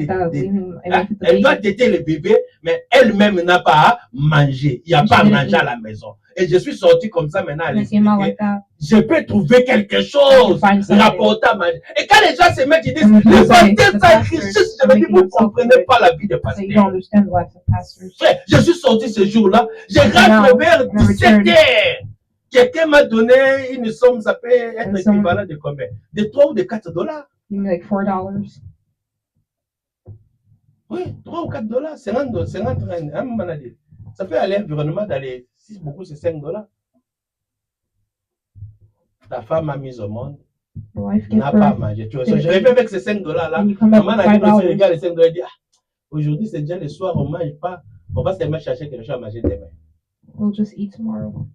elle doit téter le bébé, mais elle-même n'a pas à manger. Il n'y a pas à manger à la maison. Et je suis sorti comme ça maintenant à l'expliquer. Je peux trouver quelque chose, rapporter à manger. Et quand les gens se mettent, ils disent, les pasteurs s'enrichissent. Je me dis, vous ne comprenez pas la vie des pasteurs. Frère, je suis sorti ce jour-là. Je rentre vers 17h. Quelqu'un m'a donné une somme, ça peut être équivalent de combien? De 3 ou de 4 $. Like $4. Oui, 3 ou 4 $. C'est un maladie. Ça peut aller environnement d'aller, si beaucoup c'est 5 $. Ta femme a mis au monde, n'a pas mangé. Tu vois, je reviens avec ces 5 $. Là. Maman a dit, regarde les 5 $. Elle dit, ah, aujourd'hui c'est déjà le soir, on ne mange pas. On va seulement chercher quelque chose à manger demain. We'll just eat tomorrow.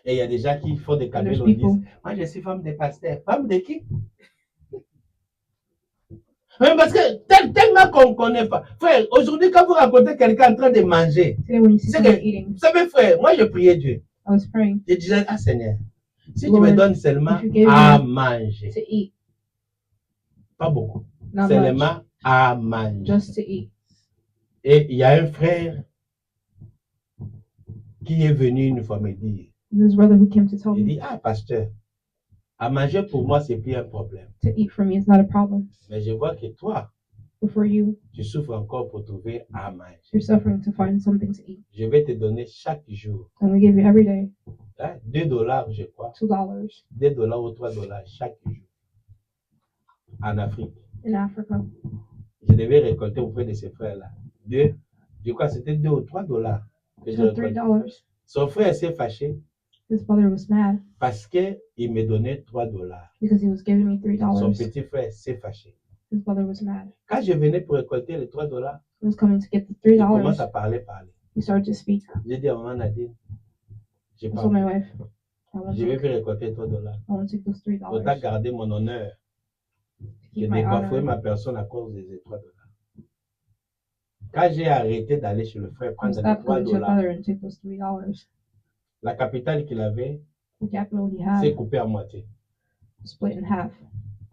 Et il y a des gens qui font des camélos, disent, moi je suis femme de pasteur. Femme de qui? Même parce que tellement qu'on ne connaît pas. Frère, aujourd'hui, quand vous racontez quelqu'un en train de manger, c'est que, vous savez, frère, moi je priais Dieu. Je disais, ah Seigneur, si tu me donnes seulement à manger, pas beaucoup, seulement à manger. Just to eat. Et il y a un frère qui est venu une fois me dire, il dit, ah pasteur, à manger pour moi, c'est plus un problème. To eat for me is not a problem. Mais je vois que toi, for you, tu souffres encore pour trouver à manger. You're suffering to find something to eat. Je vais te donner chaque jour. And we give you every day. Hein, $2, je crois. $2. $2 ou $3 chaque jour. En Afrique. In Africa. Je devais récolter auprès de ces frères-là. Je crois que c'était 2 ou 3 $. Que so $3. Son frère s'est fâché. His brother was mad. Parce qu'il me donnait $3. Because he was giving me $3. Son petit frère s'est fâché. His brother was mad. Quand je venais pour récolter les $3, he was coming to get the $3. Il commence à parler. He started to speak. J'ai dit à maman Nadine, je vais plus récolter $3. I want to take those $3. Autant garder mon honneur que de bafouer ma personne à cause des $3. Quand j'ai arrêté d'aller chez le frère prendre les $3, la capitale qu'il avait s'est coupée à moitié. Split in half.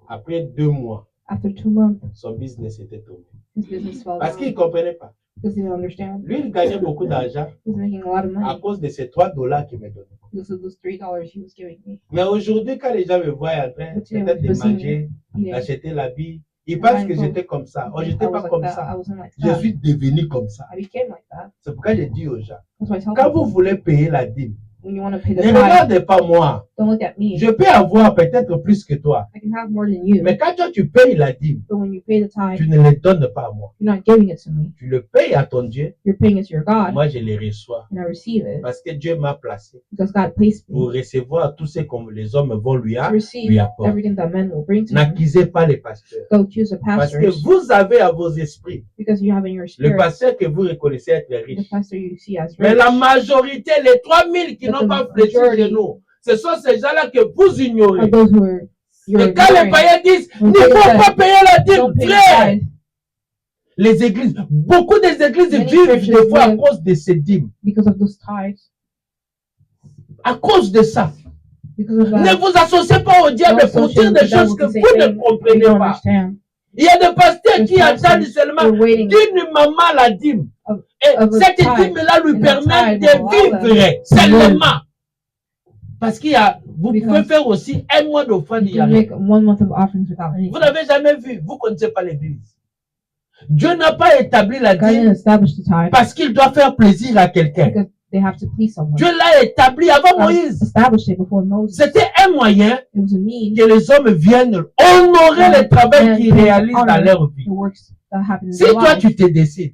Après 2 mois, after 2 months, son business était tombé. His business fell Parce down. qu'il ne comprenait pas. Because he didn't understand. Lui, il gagnait beaucoup d'argent He's making a lot of money à cause de ces $3 qu'il me donnait. because of those $3 he was giving me. Mais aujourd'hui, quand les gens me voient en train peut-être de manger, Eating. d'acheter l'habit, Ils pensent que blindfold. j'étais comme ça. Oh, I j'étais pas was like comme that. ça. I wasn't like Je that. suis devenu comme ça. I became like that. C'est pourquoi je dis aux gens, That's why I tell quand vous people, voulez payer la dîme, when you want to pay the ne tithe, regardez pas moi. don't look at me. Je peux avoir peut-être plus que toi. I can have more than you. Mais quand toi tu payes la dîme, But when you pay the tithe, tu ne le donnes pas à moi. you're not giving it to me. Tu le payes à ton Dieu. You're paying it to your God, Moi, je les reçois. and I receive it Parce que Dieu m'a placé because God placed me pour recevoir tout ce que les hommes vont lui to receive apporter. everything that men will bring to him. N'accusez pas les pasteurs. Go accuse the Parce que pastors vous avez à vos esprits because you have in your le spirit pasteur que vous reconnaissez être the riche. pastor you see as Mais rich. la majorité, les 3000 qui But n'ont the pas fléchi majority de nous, ce sont ces gens-là que vous ignorez. Are those who are you're Et quand les ignoring. païens disent, When il ne people faut say, pas payer la dîme, Don't pay the frère. tithe Les églises, beaucoup des églises Many vivent churches des fois à live cause de ces dîmes. because of those tithes. À cause de ça. Because of Ne that, vous associez pas au diable don't pour dire associate des with the devil choses que to say vous ne things you comprenez don't pas. understand. Il y a des pasteurs There's qui attendent pastors seulement who are waiting d'une maman la dîme. of- Et of a cette tithe, dîme-là lui and permet that tithe de will allow vivre seulement. Parce qu'il y a, vous pouvez Because faire aussi un mois d'offrande, il you y a can rien. make 1 month of offerings without Vous anything. n'avez jamais vu, vous ne connaissez pas l'église. Dieu n'a pas établi la God didn't dîme establish the tithe parce qu'il doit faire plaisir à quelqu'un. because they have to please someone. Dieu l'a établi avant God Moïse. established it before Moses. C'était un moyen It was a means que les hommes viennent honorer le travail qu'ils réalisent dans leur vie. the works that happen in Si their toi life. tu te décides,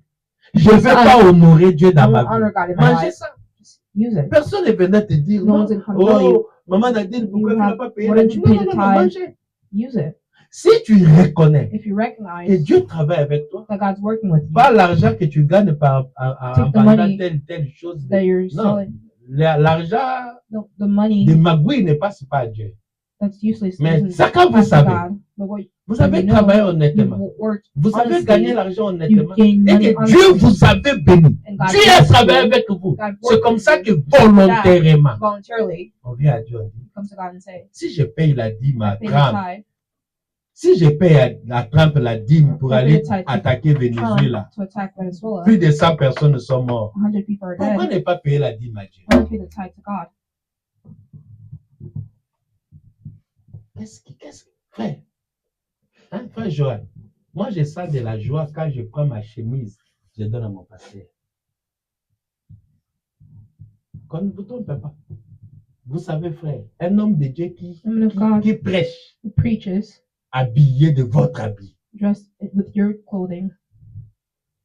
je ne vais pas honorer Dieu I dans will ma vie. honor God in my Mangez life. ça. Just use it. Personne ne venait te dire, No non, one's gonna come tell you, oh, maman Nadine, pourquoi you tu n'as have- pas payé why la don't dîme? you Non, pay non, the non, tithe? mangez. Use it. Si tu reconnais If you que recognize Dieu travaille avec toi, that God's working with you, pas l'argent que tu gagnes en Take the vendant money telle chose. that you're Non, selling, l'argent the money de magouille ne passe pas à Dieu. that's useless Mais doesn't ça, quand vous pass to savez, God. But what vous avez you know, travaillé honnêtement. you've worked Vous avez honestly, gagné l'argent you honnêtement. gain Et money que Dieu honestly, vous avait béni. and God Dieu a blessed travaillé you. avec vous. God C'est worked comme with ça you. que volontairement, Voluntarily, on vient à Dieu. On dit, you come to God and say, si je paye la dîme à pay the 30, tithe, si je paye à 30 la dîme pour I pay aller the tithe attaquer Venezuela, to attack Venezuela, plus de 100 personnes sont mortes. 100 people are Pourquoi dead. ne pas payer la dîme à Dieu? Why don't you pay the tithe to God? Frère, hein, frère Joël, moi je sens de la joie quand je prends ma chemise, je donne à mon pasteur. Qu'on ne vous trompe pas. Vous savez, frère, un homme de Dieu Woman of God qui prêche, who preaches, habillé de votre habit. dressed with your clothing.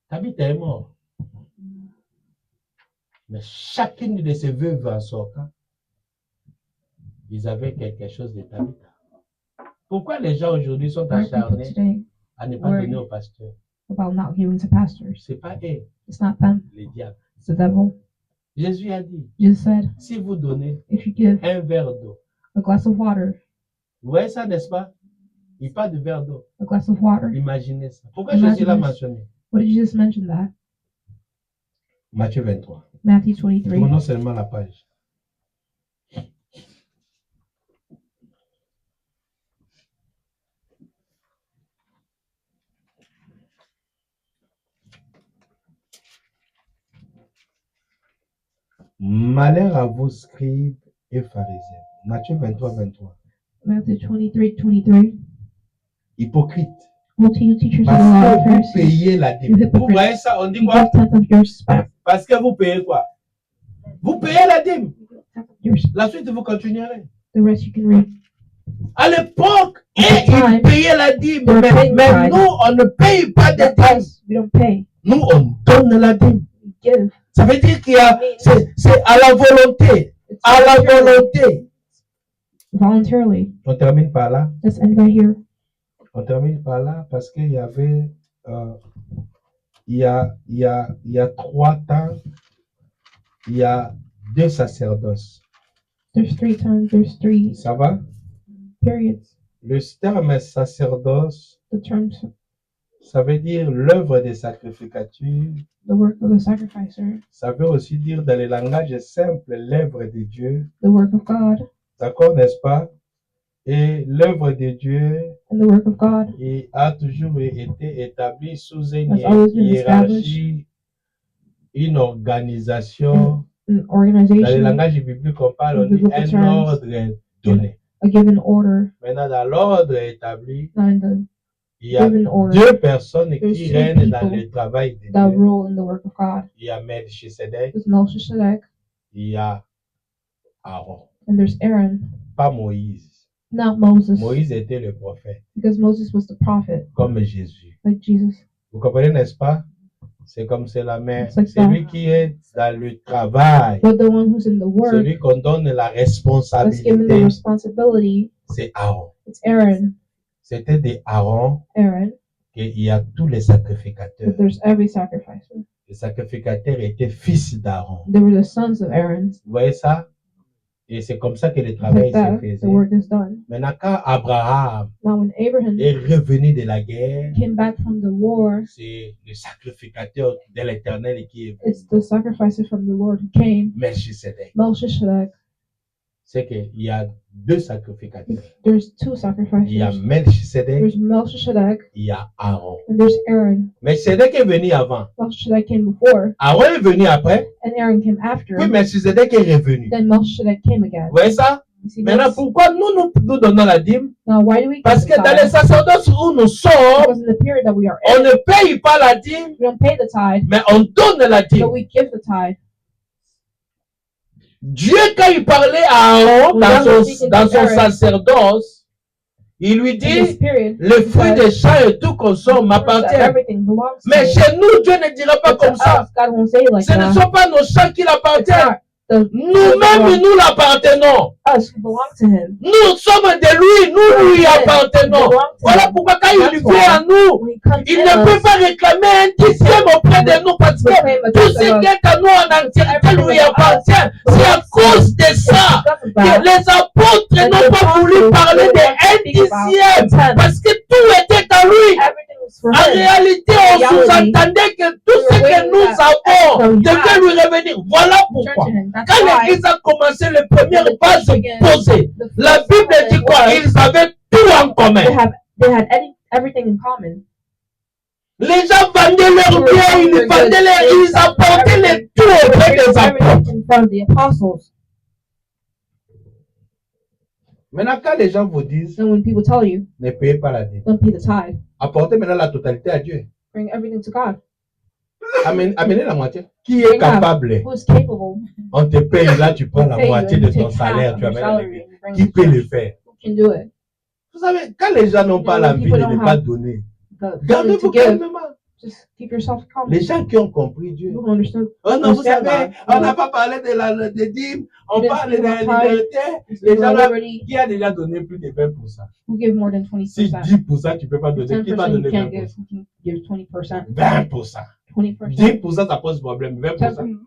Tabitha est mort. Mais chacune de ces veuves en sortant, ils avaient quelque chose de Tabitha. Pourquoi les gens aujourd'hui sont Why are people acharnés today à ne pas donner au pasteur? about not giving to pastors? C'est pas eux, It's not them, les diables. it's the devil. Jésus a dit, Jesus said, si vous donnez if you give un verre d'eau, a glass of water, vous voyez ça, n'est-ce pas? Il parle de verre d'eau. a glass of water. Imaginez ça. Pourquoi Imagine Jésus l'a this. mentionné? What did Jesus mention that? Matthieu 23. Matthew 23. Prenons seulement la page. Malheur à vous, scribes et pharisiens. Matthieu 23, 23. Matthew 23:23. Hypocrite. Woe to you, teachers of the law Parce and que vous Pharisees. payez la dîme. You hypocrites. Vous voyez ça, on dit You quoi? give tenth of your spec. Parce que vous payez quoi? Vous payez la dîme. Your, La suite, vous continuerez. the rest you can read. À l'époque, At the ils time, payaient la dîme. they were Mais paying tithe. nous, on ne paye pas de But dîme. us, we don't pay. Nous, on donne la dîme. We give. Ça veut dire qu'il y a, c'est à la volonté. It's À la voluntarily. volonté. Voluntarily. On termine par là. Let's end right here. On termine par là parce qu'il y avait, il y a 3 temps, il y a 2 sacerdoces. There's 3 times, there's 3 Ça va? periods. Le terme sacerdoce, The term, ça veut dire l'œuvre des sacrificatures. the work of the sacrificer, Ça veut aussi dire dans le langage simple l'œuvre de Dieu. the work of God, D'accord, n'est-ce pas? Et l'œuvre de Dieu and the work of God a toujours été établie sous une has always been hiérarchie, une organisation. an Dans le organization, langage biblique, on parle, on In dit biblical un terms, ordre donné. a given order, Maintenant, dans l'ordre établi, not in the Il y a given order deux personnes There's qui two règnent dans people le travail de that Dieu. rule in the work of God. Il y a Melchisedec, There's Melchizedek il y a Aaron. and there's Aaron, Pas Moïse. not Moses, Moïse était le prophète, because Moses was the prophet, comme Jésus. like Jesus. Vous comprenez, n'est-ce pas? C'est comme cela, mais It's like celui that. qui est dans le travail, But the one who's in the work, celui qu'on donne la that's given the responsabilité, responsibility, c'est Aaron. it's Aaron. C'était de Aaron Aaron, qu'il y a tous les but sacrificateurs. there's every sacrificer. Les sacrificateurs étaient fils d'Aaron. They were the sons of Aaron. Vous voyez ça? Et c'est comme ça que le Like travail se that, the faisait. work is done. Maintenant, quand Abraham Now, when Abraham est revenu de la guerre, came back from the war, c'est le sacrificateur de l'Éternel qui est it's venu. the sacrificer from the Lord who came, Melchisedec. Melchizedek. C'est qu'il y a deux sacrificateurs. There's two Il y a sacrificers. Melchisedec, There's Melchizedek il y a Aaron. and there's Aaron. Melchisedec est venu avant. Melchizedek came before, Aaron est venu après. and Aaron came after. Puis Melchisedec est revenu. Then Melchizedek came again. Vous voyez ça? You see Maintenant, this? pourquoi nous donnons la dîme? Now, why do we Parce give que the dans les tithe? sacerdoces où nous sommes, Because in the period that we are on in, ne paye pas la dîme, we don't pay the tithe, mais on donne la dîme. but we give the tithe. Dieu, quand il parlait à Aaron dans son sacerdoce, il lui In this dit, period, le he fruit said, des champs et tout qu'on sort that m'appartient. everything belongs to Mais me. chez nous, Dieu ne dira pas But to comme ça. us, God won't say it like Ce ne that. sont pas nos champs qui It's l'appartiennent. not the Nous-mêmes, nous l'appartenons. us who belong to Him. Nous sommes de lui, nous lui appartenons. Voilà pourquoi quand il vient à nous, When He comes il in ne peut us, pas réclamer un dixième auprès de nous parce que tout ce qui est à nous en entièreté lui appartient. C'est à cause de ça because of que that, les apôtres n'ont pas voulu parler de un dixième parce que tout était à lui. everything was for En Him. réalité, on sous-entendait que tout ce que nous avons devait lui revenir. Voilà Turn pourquoi. to Him. That's Quand why l'Église a commencé, les premières bases posées, the la first Bible thing dit quoi? was, Ils avaient tout en commun. they had everything in common. Les gens vendaient leurs biens, ils apportaient les tout auprès des apôtres. Everything in front of the apostles. Maintenant, quand les gens vous disent, And when people tell you, ne payez pas la dîme, don't pay the tithe, apportez maintenant la totalité à Dieu. bring everything to God. Amenez la moitié. Qui est capable? Who is capable? On te paye, là tu prends la Pay you, moitié and de you ton take salaire, half tu of your amènes à salary l'église. and bring Qui it to peut le church. faire? Who can do it? Vous savez, quand les gens n'ont pas when l'envie people de don't ne pas have donner, The ability gardez-vous to give. calmement. Just keep yourself calm. Les gens qui ont compris Dieu. People who understand. Oh non, vous Understand savez, that. on n'a pas parlé de dîmes, on didn't parle de speak la about tithe. liberté. It's Les gens là, already qui a déjà donné plus de 20%? who give more than Si 20%. 10%, tu ne peux pas donner, qui va 10% you donner can't give. 20%? You can give 20%. 20%. 20%. 10%, ça pose problème. 20%. 10%.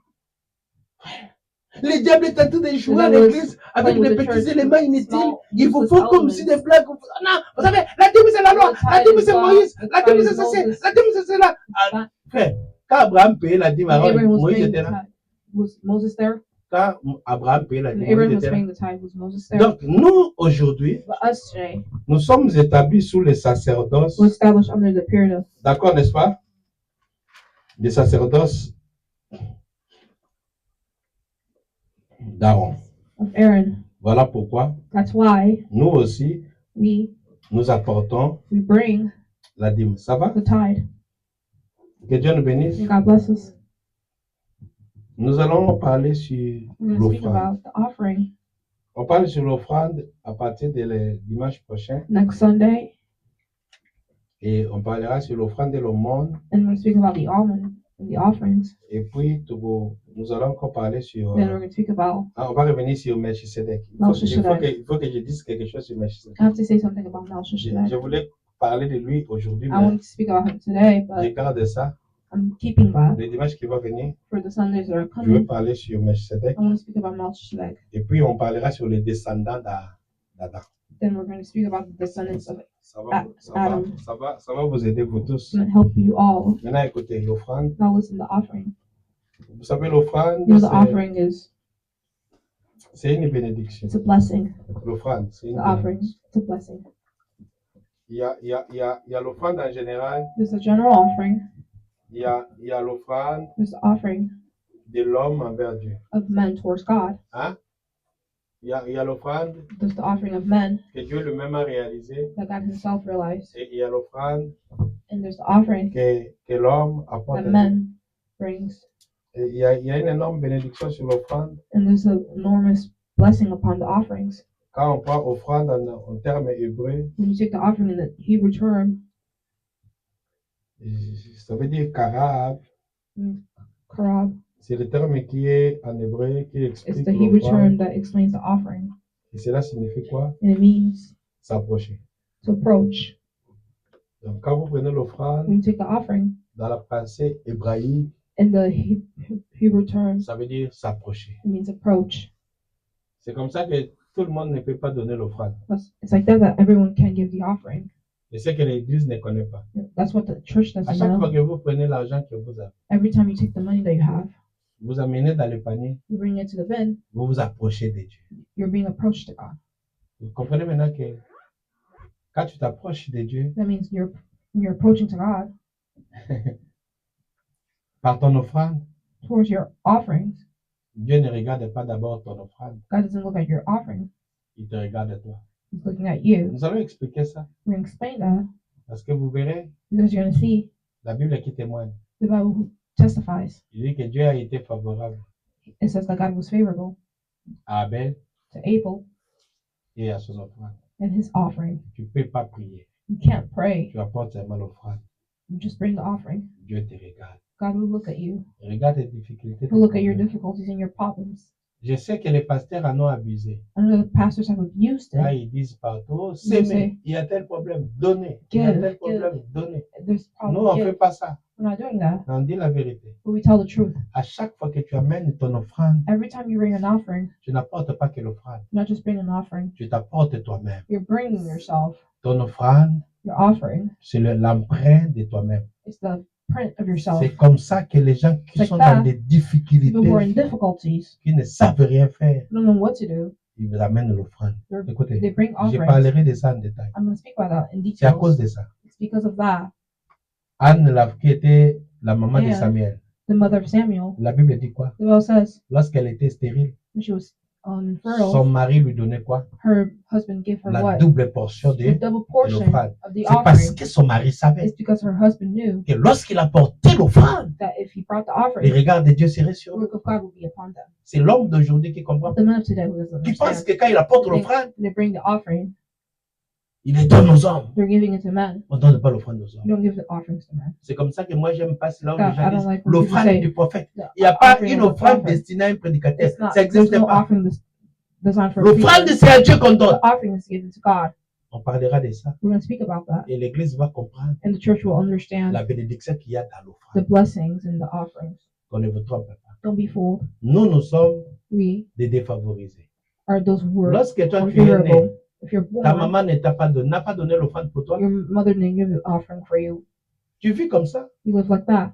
Les diables est en train de jouer à The devil is l'église avec playing des with the petits church éléments with inutiles. small, Ils vous useless font comme si elements. des blagues. Non, vous savez, la dîme c'est la loi, The la tithe dîme is c'est law, Moïse, the la tithe dîme is c'est ceci, Moses. la dîme c'est cela. Ah, frère, quand Abraham payait la dîme, When Abraham alors was Moïse paying était the là. tithe, was Moses there? Quand Abraham payait la When dîme, Abraham Moïse was était là. paying the tithe, was Moses there? Donc, nous, aujourd'hui, But us today, nous sommes établis sous les sacerdoces. we're established under the period of D'accord, n'est-ce pas? Les sacerdoces d'Aaron. Aaron. Voilà pourquoi That's why nous aussi, we apportons bring la dîme. Ça va? the tithe. Que Dieu nous bénisse. And God bless us. Nous allons parler sur We're going to speak l'offrande. about the offering On parle sur l'offrande à partir de dimanche prochain next Sunday, et on parlera sur l'offrande de l'aumône and we're going to speak about the almond and the offerings. et puis nous allons encore parler sur... Then we're going to speak about. on va revenir sur Melchisedec. Il faut que je dise quelque chose sur Melchisedec. I have to say something about Je Melchizedek. voulais parler de lui aujourd'hui, I mais wanted to speak about him today, but je garde ça. I'm keeping that Le dimanche qui va venir, for the Sundays that are je vais coming. parler sur Melchisedec I want to speak about Melchizedek. et puis on parlera sur les descendants d'Adam. Then we're going to speak about the descendants of it. Ça va vous aider vous tous. It's going to help you all. Maintenant, écoutez, l'offrande. Now listen to the offering. Vous savez, l'offrande, You know, the offering is, c'est une bénédiction. it's a blessing. L'offrande, c'est une The offering, bénédiction. it's a blessing. Il y a l'offrande en général. There's a general offering. Il y a l'offrande There's the offering de l'homme envers Dieu. of men towards God. Hein? Il y a l'offrande There's the offering of men que Dieu lui-même a réalisée. that God Himself realized, Et il y a l'offrande and there's the offering que l'homme apporte that à Dieu. men brings, Et il y a une énorme bénédiction sur l'offrande. and there's an enormous blessing upon the offerings. Quand on prend offrande en termes hébreux, When you take the offering in the Hebrew term, ça veut dire karab. karab, C'est le terme qui est en hébreu qui it's explique the Hebrew term l'offrande. that explains the offering, Et cela signifie quoi? and it means S'approcher. to approach. Donc quand vous prenez l'offrande, When you take the offering dans la pensée hébraïque, in the Hebrew term, ça veut dire s'approcher. it means approach. C'est comme ça que tout le monde ne peut pas donner l'offrande. It's like that everyone can give the offering. Et c'est que l'Église ne connaît pas. That's what the church À doesn't chaque fois know. que vous prenez l'argent que vous avez, Every time you take the money that you have, vous amenez dans le panier, you bring it to the bin, vous vous approchez de Dieu. you're being approached to God. Vous comprenez maintenant que quand tu t'approches de Dieu, That means when you're approaching to God par ton offrande, towards your offerings, Dieu ne regarde pas d'abord ton offrande, God doesn't look at your offering. il te regarde toi. He's looking at you. Nous allons expliquer ça We're going to explain that parce que vous verrez, because you're going to see la Bible qui témoigne. the Bible testifies. Il dit que Dieu a été favorable It says that God was favorable à Abel to Abel et à son offrande. and his offering. Tu ne peux pas prier. You can't pray. Tu apportes seulement l'offrande. You just bring the offering. Dieu te regarde. God will look at you. Il regarde tes difficultés. He'll look at your tes problèmes. difficulties and your problems. Je sais que les pasteurs en ont abusé. I know the pastors have abused Là, it. ils disent partout, oh, Ils s'aimer, il y a tel problème, donnez. Il y a Give, tel problème, donnez. There's a Nous, problem. on ne fait Give. pas ça. We're not doing that. On dit la vérité. But we tell the truth. À chaque fois que tu amènes ton offrande, Every time you bring an offering, tu n'apportes pas que l'offrande. you're not just bringing an offering. Tu t'apportes toi-même. You're bringing yourself. Ton offrande, Your offering c'est l'empreinte de toi-même. is the print of yourself. C'est comme ça que les gens qui Like sont that, dans des difficultés, People who are in difficulties, qui ne savent rien faire, don't know what to do. ils vous amènent l'offrande. They Écoutez, bring je offerings. parlerai de ça en détail. I'm going to speak about that in C'est à cause details. de ça. It's because of that. Anne, qui était la maman de Anne. Samuel, The mother of Samuel, la Bible dit quoi? the Bible says, Lorsqu'elle était stérile, when she was son infertile, mari lui donnait quoi? her husband gave her La what? double portion A de double portion l'offrande. of the C'est parce offering. que son mari savait It's because her husband knew que lorsqu'il apportait l'offrande, that if he brought the les offering, regards de Dieu seraient the sur eux. look of God would be upon them. C'est l'homme d'aujourd'hui qui comprend. The man of today who doesn't Qui pense understand. que quand il apporte They- l'offrande, They bring the offering, il les donne aux hommes. they're giving it to men. On ne donne pas l'offrande aux You hommes. don't give the offerings to men. C'est comme ça que moi j'aime pas là où God, les gens I don't disent like when people l'offrande say du prophète. the Il n'y a pas offering une of the offrande prophet. destinée à un prédicateur. It's not, Ça there's n'existe no pas. offering designed for L'offrande, people. c'est à Dieu qu'on donne. The offering is given to God. On parlera de ça. We're going to speak about that. Et l'Église va comprendre And the church will understand la bénédiction qu'il y a dans the l'offrande. blessings and the offerings. Qu'on ne vous trompe pas. Don't be fooled. Nous sommes We des défavorisés. are those who are Lorsque toi tu es né, unfavorable. If you're ta born, maman n'a pas donné l'offrande pour toi. your mother didn't give the offering for you. Tu vis comme ça. You live like that.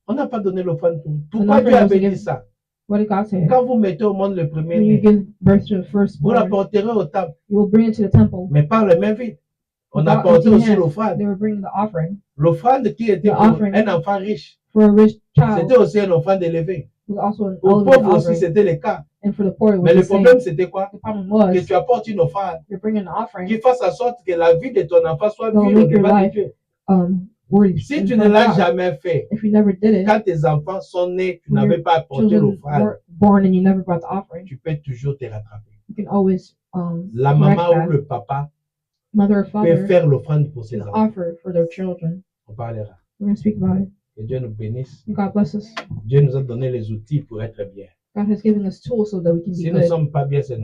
On n'a pas donné l'offrande pour toi. The Pourquoi offering Dieu a was to béni give- ça? What did God say? Quand vous mettez au monde le premier When you né, give birth to the vous firstborn, l'apporterez au temple, you will bring it to the temple. mais par les mains vides. On Without apportait empty aussi hands, l'offrande. They were bringing the offering. L'offrande qui était The pour offering. un enfant riche, For a rich child, c'était aussi une offrande élevée. it was also an Pour elevated pauvre aussi, offering. c'était le cas. And for the poor, it was Mais le the same. problème, c'était quoi? The problem Que was, tu apportes une offrande you're bringing an offering qui fasse en sorte que la vie de ton enfant soit Don't vue au make your devant de life Dieu. worthy. Si in tu front ne of l'as God. jamais fait, If you never did it, quand tes enfants sont nés, tu When n'avais your pas apporté children l'offrande, were born and you never brought the offering, tu peux toujours te rattraper. you can always La correct maman ou that. le papa Mother or peut father faire l'offrande pour ses can enfants. offer for their children. On parlera. We're going to speak about it. Que Dieu nous bénisse. And God bless us. Dieu nous a donné les outils pour être bien. God has given us tools so that we can be Si nous ne good. sommes pas bien, c'est